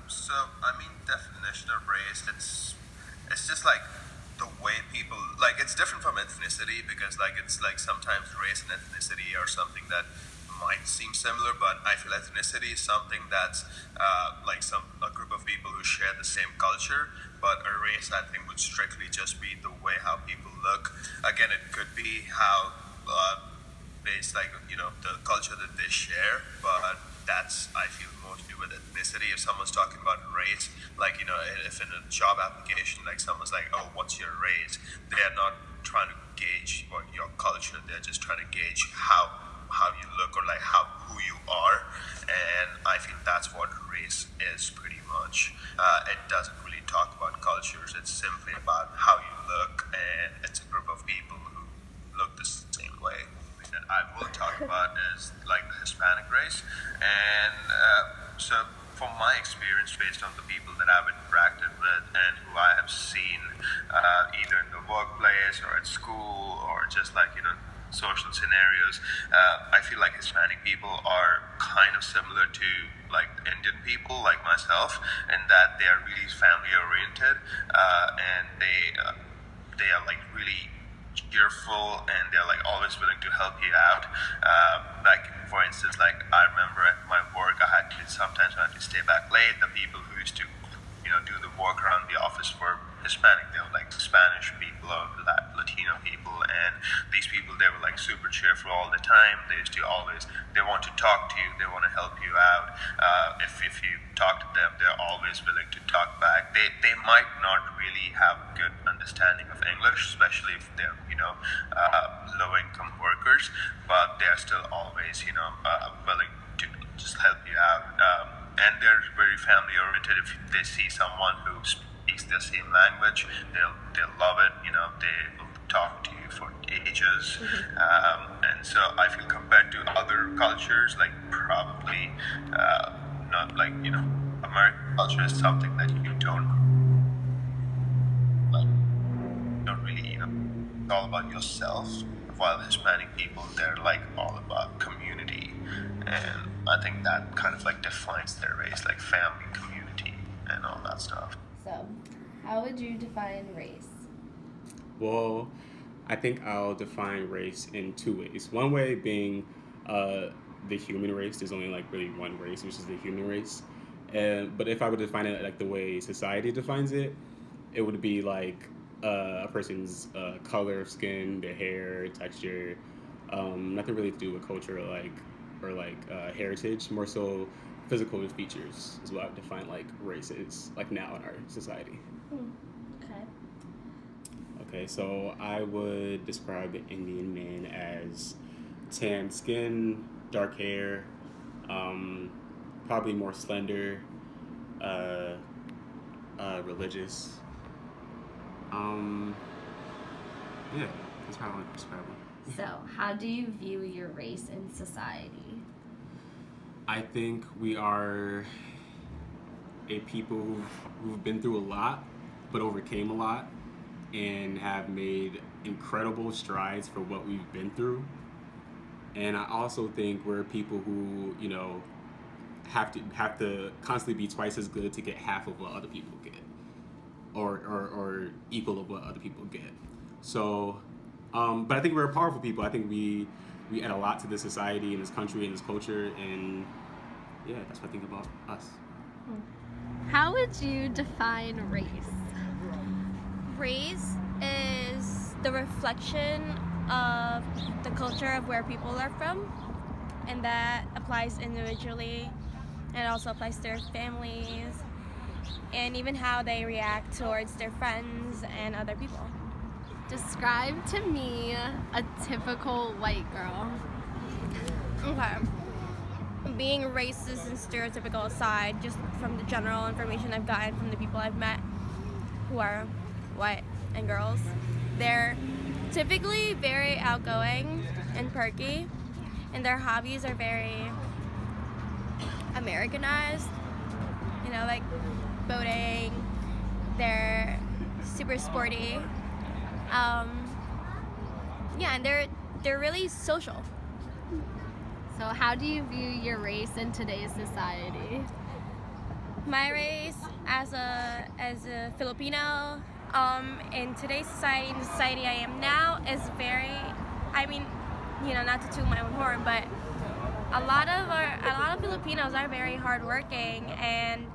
So I mean, definition of race. It's just like the way people like. It's different from ethnicity because like it's like sometimes race and ethnicity are something that might seem similar, but I feel ethnicity is something that's like some a group of people who share the same culture. But a race, I think, would strictly just be the way how people look. Again, it could be how based like the culture that they share, but that's I feel more to do with ethnicity. If someone's talking about race, like if in a job application, like someone's like, "Oh, what's your race?" They are not trying to gauge what your culture. They're just trying to gauge how you look or like how who you are, and I feel that's what race is pretty much. It doesn't really talk about cultures. It's simply about how you look, and it's a group of people who look the same way. That I will talk about is like the Hispanic race, and so from my experience, based on the people that I've interacted with and who I have seen, either in the workplace or at school or just like social scenarios, I feel like Hispanic people are kind of similar to like Indian people, like myself, in that they are really family oriented, and they are like really cheerful and they're like always willing to help you out. Like for instance, like I remember at my work, I had to sometimes I had to stay back late. The people who used to, do the work around the office were Hispanic. They were like Spanish people or Latino people, and these people they were like super cheerful all the time. They used to always they want to talk to you, they want to help you out. If you talk to them, they're always willing to talk back. They might not really have a good understanding of English, especially if they're low income workers, but they're still always willing to just help you out. And they're very family oriented. If they see someone who speaks the same language, they'll love it. They will talk to you for ages. And so I feel compared to other cultures, like probably not like American culture is something that you like don't really it's all about yourself. While Hispanic people, they're like all about community, and I think that kind of like defines their race, like family, community, and all that stuff. So, how would you define race? Well, I think I'll define race in two ways. One way being the human race. There's only like really one race, which is the human race. But if I would define it like the way society defines it, it would be like a person's color of skin, their hair, texture, nothing really to do with culture or heritage. More so, physical features is what I would define like race is like now in our society. Okay. Okay, so I would describe the Indian man as tan skin, dark hair, probably more slender, uh, religious. Um, yeah, that's how I would describe it. So, how do you view your race in society? I think we are a people who've been through a lot, but overcame a lot, and have made incredible strides for what we've been through. And I also think we're people who, have to constantly be twice as good to get half of what other people get, or equal of what other people get. So, but I think we're powerful people. I think we add a lot to this society and this country and this culture, and yeah, that's what I think about us. How would you define race? Race is the reflection of the culture of where people are from, and that applies individually, and it also applies to their families, and even how they react towards their friends and other people. Describe to me a typical white girl. Okay. Being racist and stereotypical aside, just from the general information I've gotten from the people I've met who are white and girls, they're typically very outgoing and perky, and their hobbies are very Americanized, like boating. They're super sporty. And they're really social. So how do you view your race in today's society? My race as a Filipino, in today's society, in the society I am now, is very. I mean, not to toot my own horn, but a lot of Filipinos are very hardworking, and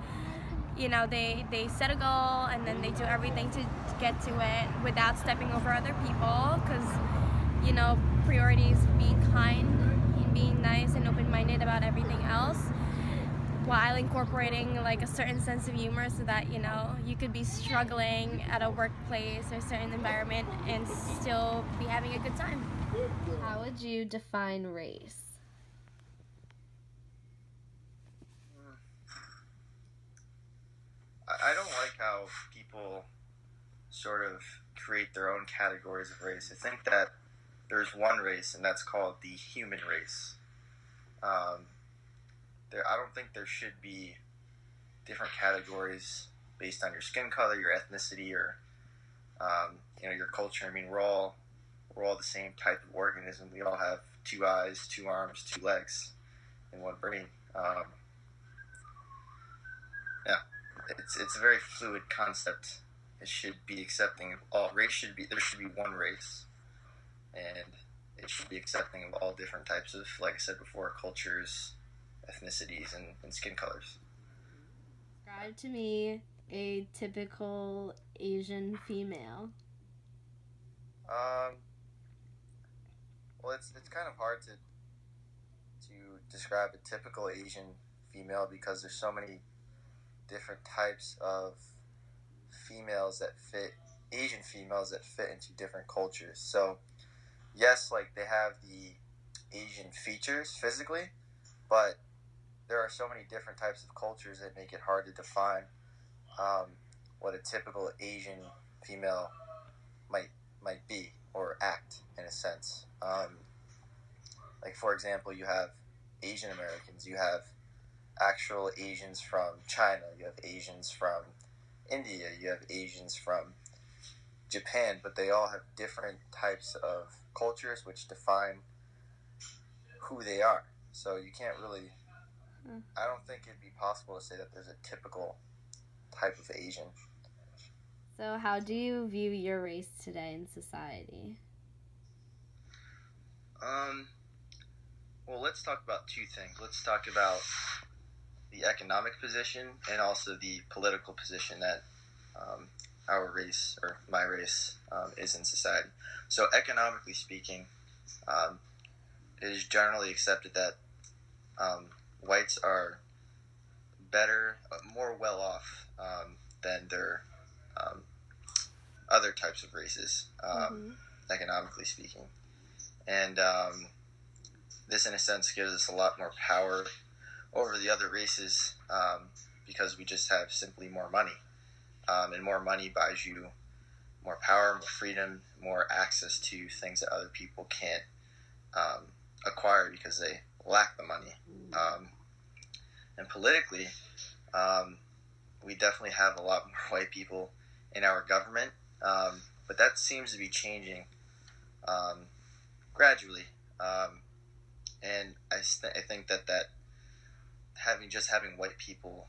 they set a goal and then they do everything to get to it without stepping over other people, because priorities being kind, being nice and open-minded about everything else, while incorporating like a certain sense of humor, so that you could be struggling at a workplace or a certain environment and still be having a good time. How would you define race? I don't like how people sort of create their own categories of race. I think that there's one race, and that's called the human race. I don't think there should be different categories based on your skin color, your ethnicity, or your culture. I mean, we're all the same type of organism. We all have 2 eyes, 2 arms, 2 legs, and 1 brain. Yeah, it's a very fluid concept. It should be accepting of all race. There should be one race, and it should be accepting of all different types of, like I said before, cultures, ethnicities, and skin colors. Describe to me a typical Asian female. Well, it's kind of hard to describe a typical Asian female, because there's so many different types of Asian females that fit into different cultures. So yes, like they have the Asian features physically, but there are so many different types of cultures that make it hard to define what a typical Asian female might be or act in a sense. Like for example, you have Asian Americans, you have actual Asians from China, you have Asians from India, you have Asians from Japan, but they all have different types of cultures which define who they are. So you can't really, I don't think it'd be possible to say that there's a typical type of Asian. So how do you view your race today in society? Well, let's talk about 2 things. Let's talk about the economic position and also the political position that our race, or my race, is in society. So economically speaking, it is generally accepted that whites are better, more well off than their other types of races, economically speaking. And this, in a sense, gives us a lot more power over the other races, because we just have simply more money. And more money buys you more power, more freedom, more access to things that other people can't acquire because they lack the money. And politically, we definitely have a lot more white people in our government, but that seems to be changing gradually. And I think that having white people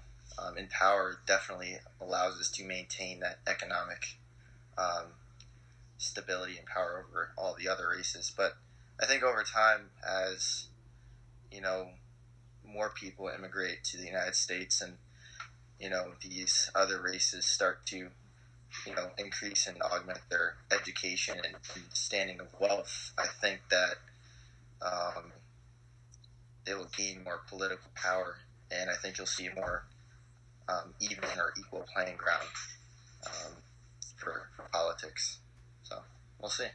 in power definitely allows us to maintain that economic stability and power over all the other races. But I think over time, as more people immigrate to the United States, and these other races start to increase and augment their education and standing of wealth, I think that they will gain more political power, and I think you'll see more even or equal playing ground for politics. So we'll see.